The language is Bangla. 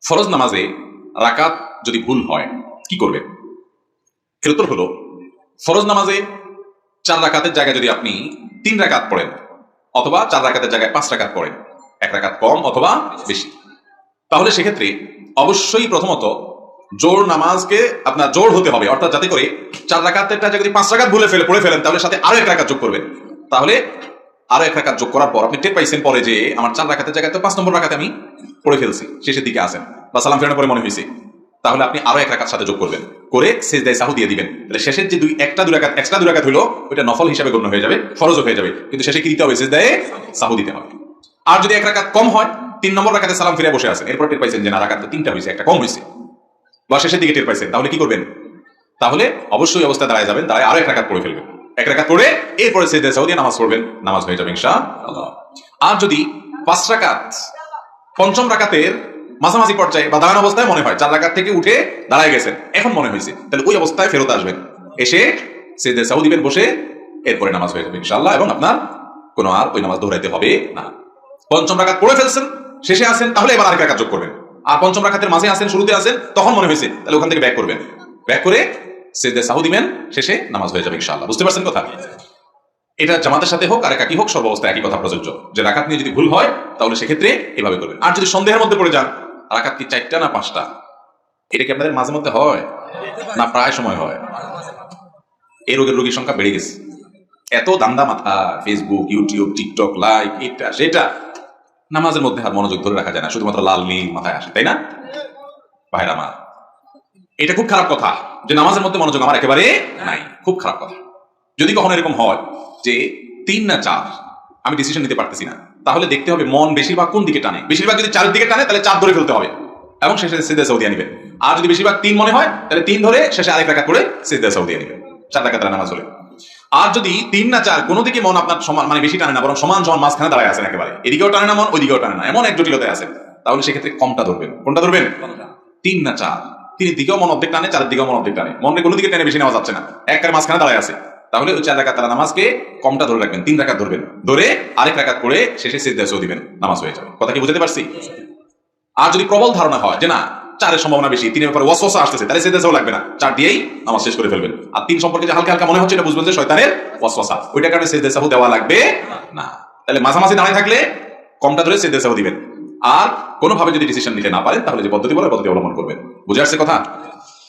ফরজ নামাজে রাকাত যদি ভুল হয় কি করবেন? এর উত্তর হলো, ফরজ নামাজে 4 রাকাতের জায়গায় যদি আপনি 3 রাকাত পড়েন, অথবা 4 রাকাতের জায়গায় 5 রাকাত পড়েন, 1 রাকাত কম অথবা বেশি, তাহলে সেক্ষেত্রে অবশ্যই প্রথমত জোর নামাজকে আপনার জোর হতে হবে, অর্থাৎ যাতে করে 4 রাকাতের জায়গায় যদি 5 রাকাত পড়ে ফেলেন, তাহলে সাথে আরো 1 রাকাত যোগ করবেন। তাহলে আরো 1 রাকাত যোগ করার পর আপনি টের পাইছেন পরে যে আমার 4 রাকাতের জায়গায় তো 5 নম্বর রাকাতে আমি পড়ে ফেলছি, শেষের দিকে আসেন বা সালাম ফেরানোর পরে মনে হয়েছে, তাহলে আপনি আরো 1 রাকাত সাথে যোগ করবেন, করে সিজদায়ে সাহু দিয়ে দিবেন। তাহলে শেষের যে এক্সট্রা 2 রাকাত হলো ওইটা নফল হিসাবে গণ্য হয়ে যাবে, ফরজও হয়ে যাবে, কিন্তু শেষে কি দিতে হবে? সিজদায়ে সাহু দিতে হবে। আর যদি 1 রাকাত কম হয়, 3 নম্বর রাকাতে সালাম ফিরে বসে আছেন, এরপর টের পাইছেন যে না রাকাত তো 3টা হয়েছে, একটা কম হয়েছে, বা শেষের দিকে টের পাইছেন, তাহলে কি করবেন? তাহলে অবশ্যই অবস্থায় দাঁড়ায় যাবেন, দাঁড়ায় আরো 1 রাকাত পড়ে ফেলবেন, 1 রাকাত পড়ে এরপরে সিজদায়ে সাহু দিয়ে নামাজ পড়বেন, নামাজ হয়ে যাবে ইনশাআল্লাহ। আর যদি 5 রাকাত পঞ্চম রাকাতের মাঝামাঝি পর্যায়ে বা দাঁড়ানো অবস্থায় মনে হয় 4 রাকাত থেকে উঠে দাঁড়ায় গেছেন, এখন মনে হয়েছে, তাহলে ওই অবস্থায় ফেরত আসবেন, এসে সিজদায়ে সাহু দিবেন বসে, এরপরে নামাজ হয়ে যাবে ইনশাআল্লাহ, এবং আপনার কোনো আর ওই নামাজ দৌড়াইতে হবে না। পঞ্চম রাকাত পড়ে ফেলছেন, শেষে আছেন, তাহলে এবার আরেক রাকাত যোগ করবেন। আর পঞ্চম রাকাতের মাঝে আছেন, শুরুতে আছেন, তখন মনে হয়েছে, তাহলে ওখান থেকে ব্যাক করবেন, ব্যাক করে সিজদায়ে সাহু দিবেন, শেষে নামাজ হয়ে যাবে ইনশাআল্লাহ। বুঝতে পারছেন কথা? এটা জামাতের সাথে হোক আর একাকি হোক, সর্বাবস্থায় একই কথা প্রযোজ্য, যে রাকাত নিয়ে যদি ভুল হয় তাহলে সেক্ষেত্রে এভাবে করবেন। আর যদি সন্দেহের মধ্যে পড়ে যান রাকাত কি 4টা না 5টা, এটা কি আপনাদের মাঝে মধ্যে হয় না প্রায় সময় হয়? এই রোগীর সংখ্যা বেড়ে গেছে, এত দান্দা মাথা, ফেসবুক, ইউটিউব, টিকটক, লাইক, এটা সেটা, নামাজের মধ্যে আর মনোযোগ ধরে রাখা যায় না, শুধুমাত্র লাল নীল মাথায় আসে, তাই না ভাইরা আমার? এটা খুব খারাপ কথা যে নামাজের মধ্যে মনোযোগ আমার একেবারে নাই, খুব খারাপ কথা। যদি কখনো এরকম হয় যে 3 না 4 আমি ডিসিশন নিতে পারতেছি না, তাহলে দেখতে হবে মন বেশিরভাগ কোন দিকে টানে। বেশিরভাগ যদি 4 দিকে টানে তাহলে 4 ধরে ফেলতে হবে এবং শেষে সিজদায়ে সাহু দিয়ে নেবেন। আর যদি বেশিরভাগ 3 মনে হয় তাহলে 3 ধরে শেষে আরেক রাকাত করে সিজদায়ে সাহু দিয়ে নেবেন, 4 রাকাতের নামাজ হলে। আর যদি 3 না 4 কোনো দিকে মন আপনার সমান, মানে বেশি টানে না, বরং সমান সমান মাঝখানে দাঁড়ায় আছেন, একেবারে এদিকেও টানে না মন, ওইদিকেও টানে না, এমন এক জটিলতায় আছেন, তাহলে সেক্ষেত্রে কমটা ধরবেন। কোনটা ধরবেন? 3 না 4, 3 দিকেও মন অর্ধেক টানে, 4 দিকেও মন অর্ধেক টানে, মনে কোনো দিকে টেনে বেশি নেওয়া যাচ্ছে না, একটার মাঝখানে দাঁড়ায় আছে, তাহলে ওই 4 রাকাত নামাজকে কমটা ধরে রাখবেন, 3 রাকাত ধরবেন, ধরে আরেক রাকাত করে শেষে সিজদায়ে সাহু দিবেন, নামাজ হয়ে যাবে। কথা কি বুঝতে পারছি? আর যদি প্রবল ধারণা হয় যে না 4-এর সম্ভাবনা বেশি, 3-এর ব্যাপারে ওয়াসওয়াসা আসতেছে, তাহলে সিজদায়ে সাহু লাগবে না, 4 দিয়েই নামাজ শেষ করে ফেলবেন। আর 3 সম্পর্কে যে হালকা হালকা মনে হচ্ছে, এটা বুঝবেন যে শয়তানের ওয়াসওয়াসা, ওইটার কারণে সিজদায়ে সাহু দেওয়া লাগবে না। তাহলে মাঝামাঝি দাঁড়ায় থাকলে কমটা ধরে সিজদায়ে সাহু দিবেন। আর কোনোভাবে যদি ডিসিশন নিতে না পারেন তাহলে যে পদ্ধতি বলে পদ্ধতি অবলম্বন করবেন। বুঝে আসছে কথা?